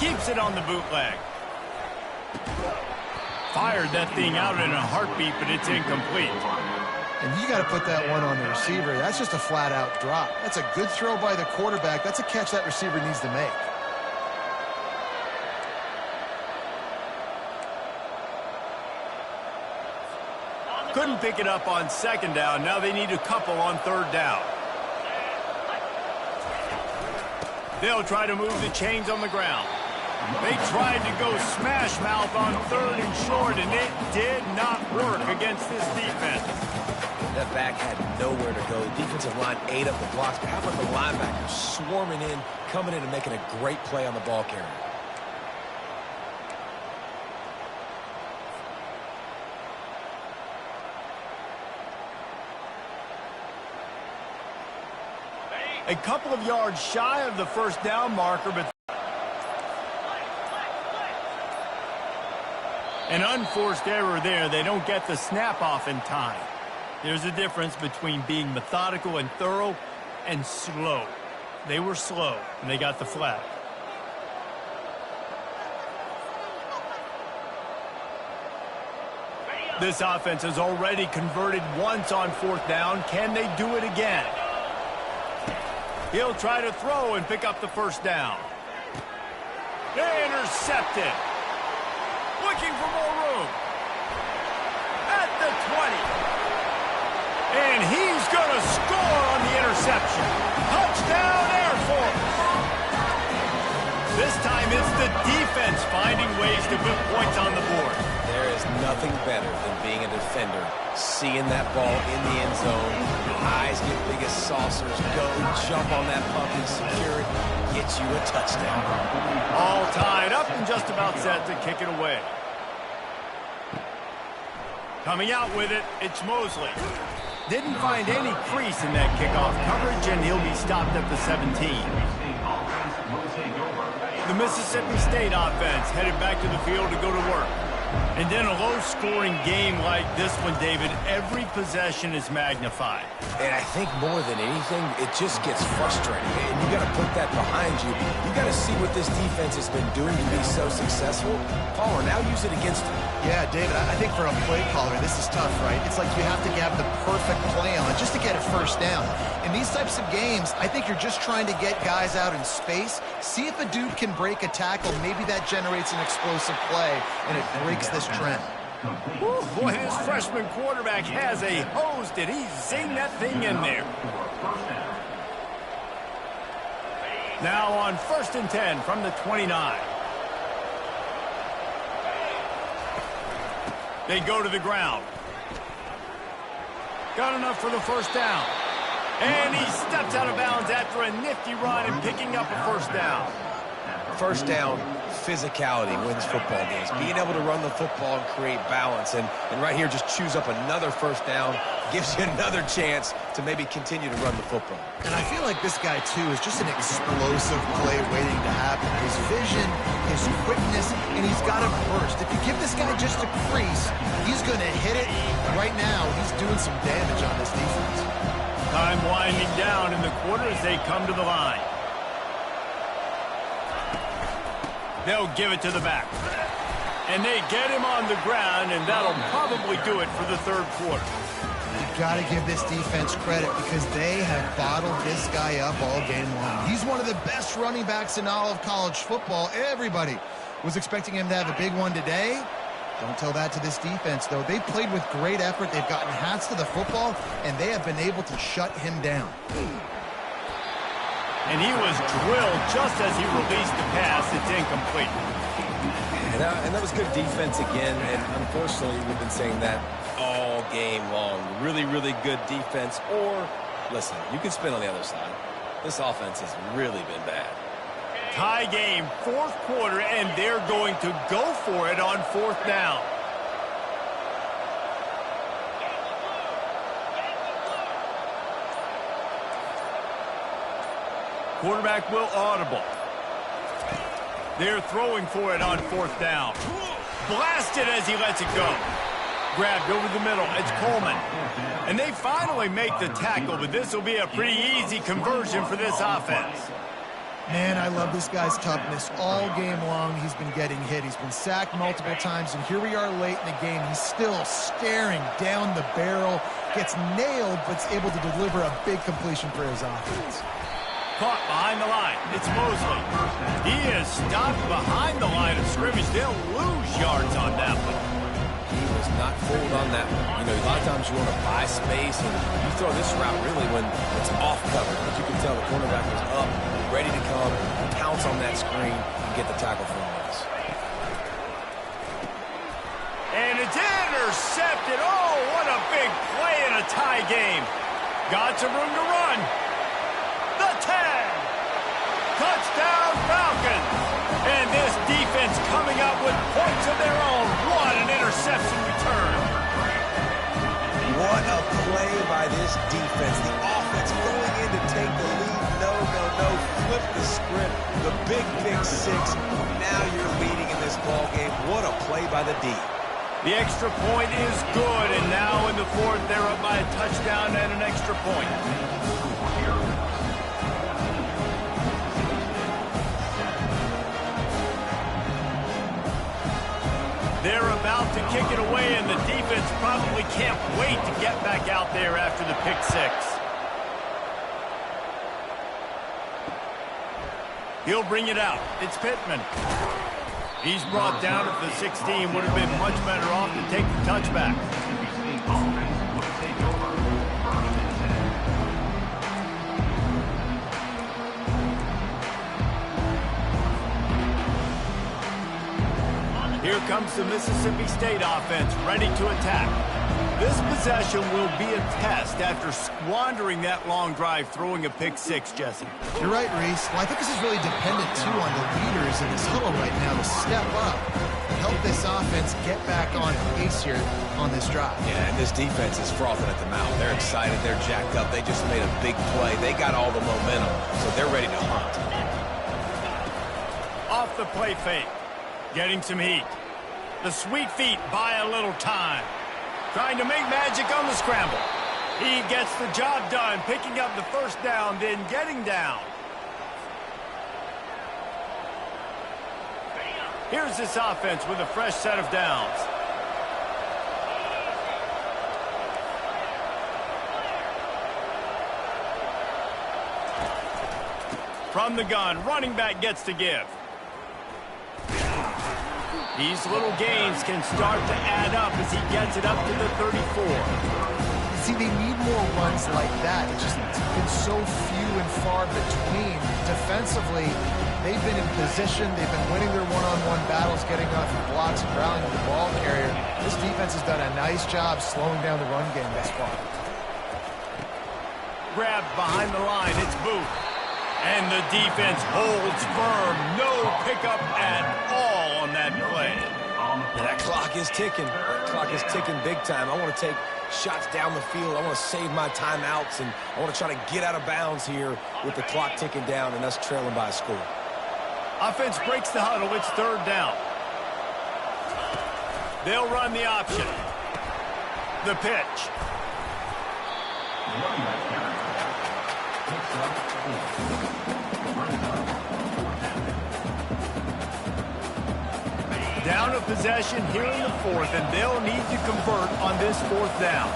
Keeps it on the bootleg. Fired that thing out in a heartbeat, but it's incomplete. And you got to put that one on the receiver. That's just a flat-out drop. That's a good throw by the quarterback. That's a catch that receiver needs to make. Couldn't pick it up on second down. Now they need a couple on third down. They'll try to move the chains on the ground. They tried to go smash mouth on third and short, and it did not work against this defense. That back had nowhere to go. The defensive line ate up the blocks, but how about the linebackers swarming in, coming in and making a great play on the ball carrier? A couple of yards shy of the first down marker, but An unforced error there. They don't get the snap off in time. There's a difference between being methodical and thorough and slow. They were slow, and they got the flag. This offense has already converted once on 4th down. Can they do it again? He'll try to throw and pick up the first down. They intercepted. Looking for more room. At the 20. And he's going to score on the interception. Touchdown, Air Force. This time it's the defense finding ways to put points on the board. There is nothing better than being a defender, seeing that ball in the end zone, your eyes get big as saucers, go jump on that puck and secure it, get you a touchdown. All tied up and just about set to kick it away. Coming out with it, it's Mosley. Didn't find any crease in that kickoff coverage, and he'll be stopped at the 17. The Mississippi State offense headed back to the field to go to work. And in a low-scoring game like this one, David, every possession is magnified. And I think more than anything, it just gets frustrating. And you got to put that behind you. You got to see what this defense has been doing to be so successful. Palmer, now use it against him. Yeah, David, I think for a play caller, this is tough, right? It's like you have to have the perfect play on just to get a first down. In these types of games, I think you're just trying to get guys out in space, see if a dude can break a tackle. Maybe that generates an explosive play, and it breaks this trend. Woo, boy, this freshman quarterback has a hose. Did he zing that thing in there? Now on 1st and 10 from the 29. They go to the ground. Got enough for the first down. And he steps out of bounds after a nifty run and picking up a first down. First down, physicality wins football games. Being able to run the football and create balance. And right here, just choose up another first down, gives you another chance to maybe continue to run the football. And I feel like this guy, too, is just an explosive play waiting to happen. His vision, his quickness, and he's got a burst. If you give this guy just a crease, he's going to hit it. Right now, he's doing some damage on this defense. Time winding down in the quarter as they come to the line. They'll give it to the back. And they get him on the ground, and that'll probably do it for the 3rd quarter. You've got to give this defense credit because they have bottled this guy up all game long. He's one of the best running backs in all of college football. Everybody was expecting him to have a big one today. Don't tell that to this defense, though. They've played with great effort. They've gotten hats to the football, and they have been able to shut him down. And he was drilled just as he released the pass. It's incomplete. And that was good defense again. And unfortunately, we've been saying that all game long. Really, really good defense. Or, listen, you can spin on the other side. This offense has really been bad. Tie game, 4th quarter, and they're going to go for it on 4th down. Quarterback will audible. They're throwing for it on 4th down. Blasted as he lets it go. Grabbed over the middle. It's Coleman. And they finally make the tackle, but this will be a pretty easy conversion for this offense. Man, I love this guy's toughness. All game long, he's been getting hit. He's been sacked multiple times, and here we are late in the game. He's still staring down the barrel, gets nailed, but's able to deliver a big completion for his offense. Caught behind the line. It's Mosley. He is stopped behind the line of scrimmage. They'll lose yards on that one. He was not fooled on that one. You know, a lot of times you want to buy space, and you throw this route really when it's off cover. But you can tell the cornerback was up, ready to come, pounce on that screen, and get the tackle for him. And it's intercepted. Oh, what a big play in a tie game. Got some room to run. The 10. Touchdown Falcons. And this defense coming up with points of their own. What an interception return. What a play by this defense. The offense going in to take the lead. No. Flip the script. The big 6. Now you're leading in this ball game. What a play by the D. The extra point is good, and now in the fourth, they're up by a touchdown and an extra point. They're about to kick it away, and the defense probably can't wait to get back out there after the pick six. He'll bring it out. It's Pittman. He's brought down at the 16. Would have been much better off to take the touchback. Here comes the Mississippi State offense, ready to attack. This possession will be a test after squandering that long drive throwing a pick six, Jesse. You're right, Reese. Well, I think this is really dependent, too, on the leaders in this huddle right now to step up and help this offense get back on pace here on this drive. Yeah, and this defense is frothing at the mouth. They're excited. They're jacked up. They just made a big play. They got all the momentum, so they're ready to hunt. Off the play fake. Getting some heat. The sweet feet buy a little time. Trying to make magic on the scramble. He gets the job done, picking up the first down, then getting down. Here's this offense with a fresh set of downs. From the gun, running back gets to give. These little gains can start to add up as he gets it up to the 34. See, they need more runs like that. It's just been so few and far between. Defensively, they've been in position. They've been winning their one-on-one battles, getting off the blocks and rallying the ball carrier. This defense has done a nice job slowing down the run game thus far. Grab behind the line. It's Booth. And the defense holds firm. No pickup at all on that play. Yeah, that clock is ticking. That clock is ticking big time. I want to take shots down the field. I want to save my timeouts, and I want to try to get out of bounds here with the clock ticking down and us trailing by a score. Offense breaks the huddle. It's third down. They'll run the option. The pitch. Down of possession here in the fourth, and they'll need to convert on this fourth down.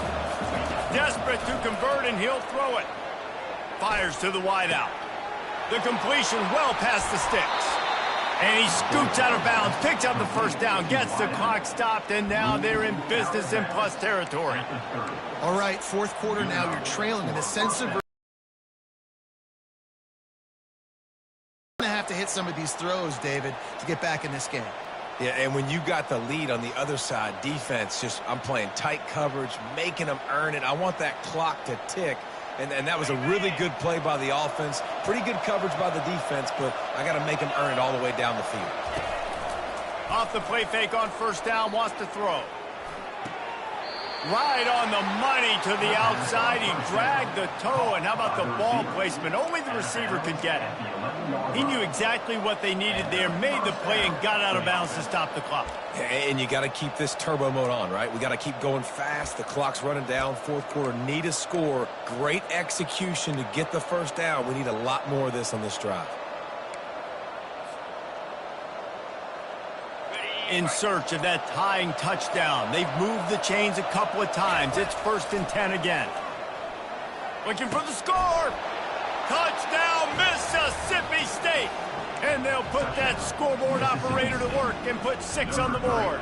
Desperate to convert, and he'll throw it. Fires to the wideout. The completion well past the sticks. And he scoots out of bounds, picks up the first down, gets the clock stopped, and now they're in business in plus territory. All right, fourth quarter now, you're trailing in the sense of... Going to have to hit some of these throws, David, to get back in this game. Yeah, and when you got the lead on the other side, defense, I'm playing tight coverage, making them earn it. I want that clock to tick, and that was a really good play by the offense. Pretty good coverage by the defense, but I got to make them earn it all the way down the field. Off the play fake on first down, wants to throw. Right on the money to the outside. He dragged the toe, and how about the ball placement? Only the receiver could get it. He knew exactly what they needed there, made the play, and got out of bounds to stop the clock. And you got to keep this turbo mode on, right? We got to keep going fast. The clock's running down. Fourth quarter, need a score. Great execution to get the first down. We need a lot more of this on this drive. In search of that tying touchdown. They've moved the chains a couple of times. It's 1st and 10 again. Looking for the score. Touchdown, Mississippi State. And they'll put that scoreboard operator to work and put 6 on the board.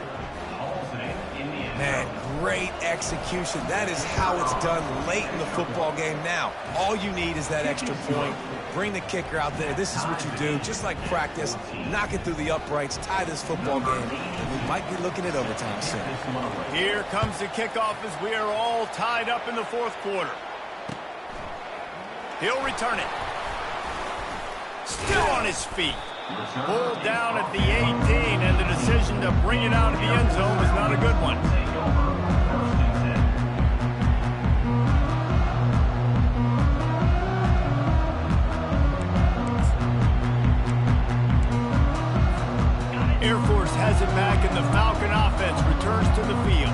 Man, great execution. That is how it's done late in the football game now. All you need is that extra point. Bring the kicker out there. This is what you do. Just like practice, knock it through the uprights, tie this football game, and we might be looking at overtime soon. Here comes the kickoff as we are all tied up in the fourth quarter. He'll return it. Still on his feet. Pulled down at the 18, and the decision to bring it out of the end zone was not a good one. Air Force has it back, and the Falcon offense returns to the field.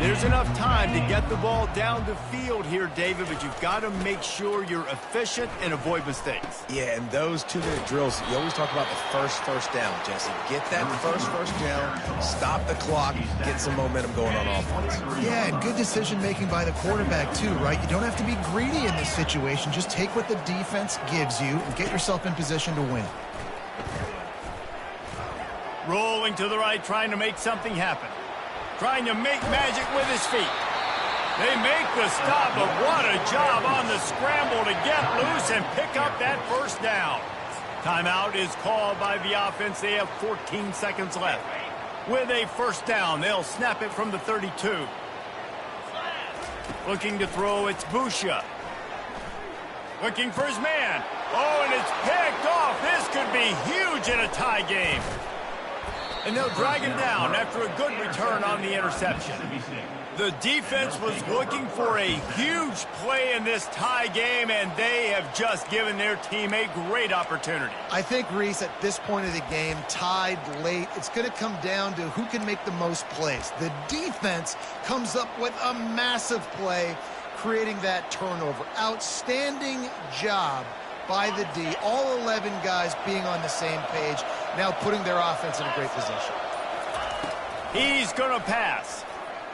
There's enough time to get the ball down the field here, David, but you've got to make sure you're efficient and avoid mistakes. Yeah, and those 2-minute drills, you always talk about the first down, Jesse. Get that first down, stop the clock, get some momentum going on offense. Yeah, and good decision-making by the quarterback, too, right? You don't have to be greedy in this situation. Just take what the defense gives you and get yourself in position to win. Rolling to the right, trying to make something happen. Trying to make magic with his feet. They make the stop, but what a job on the scramble to get loose and pick up that first down. Timeout is called by the offense. They have 14 seconds left. With a first down, they'll snap it from the 32. Looking to throw, it's Busha. Looking for his man. Oh, and it's picked off. This could be huge in a tie game. And they'll drag him down after a good return on the interception. The defense was looking for a huge play in this tie game, and they have just given their team a great opportunity. I think, Reese, at this point of the game, tied late, it's going to come down to who can make the most plays. The defense comes up with a massive play, creating that turnover. Outstanding job by the D. All 11 guys being on the same page, now putting their offense in a great position. He's going to pass.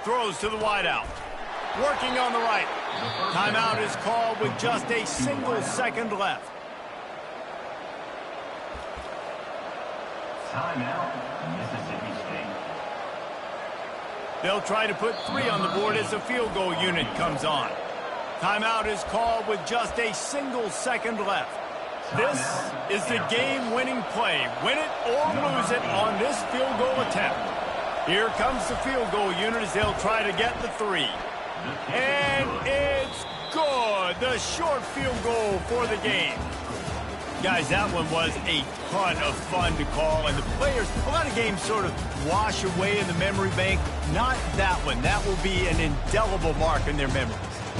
Throws to the wideout. Working on the right. Timeout is called with just a single second left. Timeout, Mississippi State. They'll try to put 3 on the board as the field goal unit comes on. Timeout is called with just a single second left. This is the game-winning play. Win it or lose it on this field goal attempt. Here comes the field goal unit as they'll try to get the 3. And it's good. The short field goal for the game. Guys, that one was a ton of fun to call, and the players, a lot of games sort of wash away in the memory bank. Not that one. That will be an indelible mark in their memories.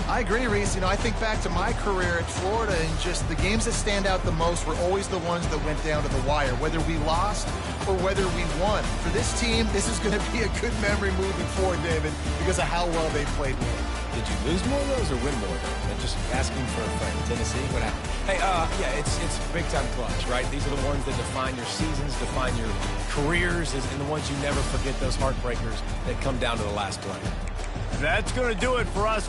I agree, Reese. You know, I think back to my career at Florida, and just the games that stand out the most were always the ones that went down to the wire, whether we lost or whether we won. For this team, this is going to be a good memory moving forward, David, because of how well they played with it. Did you lose more of those or win more of them? And just asking for a friend. Tennessee, what happened? Hey, yeah, it's big-time clutch, right? These are the ones that define your seasons, define your careers, and the ones you never forget, those heartbreakers that come down to the last play. That's going to do it for us.